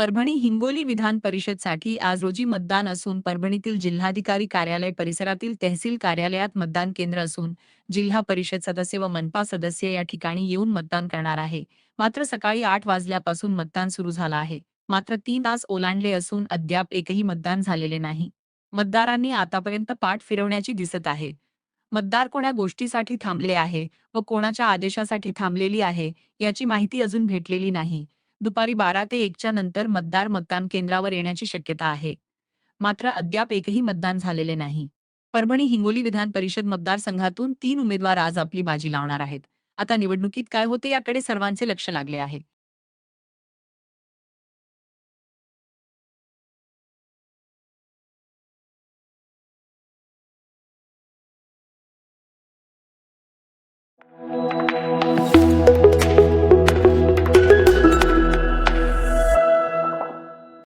परभणी हिंगोली विधान परिषदसाठी आज रोजी मतदान असून परभणीतील जिल्हाधिकारी कार्यालय परिसरातील तहसील कार्यालयात मतदान केंद्र असून जिल्हा परिषद सदस्य व मनपा सदस्य या ठिकाणी येऊन मतदान करणार आहे. मात्र सकाळी 8 वाजल्यापासून मतदान सुरू झालं आहे. मात्र 3 तास ओलांडले असून अद्याप एकही मतदान झालेले नाही. मतदारांनी आतापर्यंत पाठ फिरवण्याची दिसत आहे. मतदार कोण्या गोष्टीसाठी थांबले आहे व कोणाच्या आदेशासाठी थांबलेली आहे याची माहिती अजून भेटलेली नाही. दुपारी 12 ते 1च्या नंतर मतदार मतदान केंद्रावर येण्याची शक्यता आहे. मात्र अद्याप एकही मतदान झालेले नाही. परभणी हिंगोली विधान परिषद मतदारसंघातून 3 उमेदवार आज आपली बाजी लावणार आहेत. आता निवडणुकीत काय होते याकडे सर्वांचे लक्ष लागले आहे.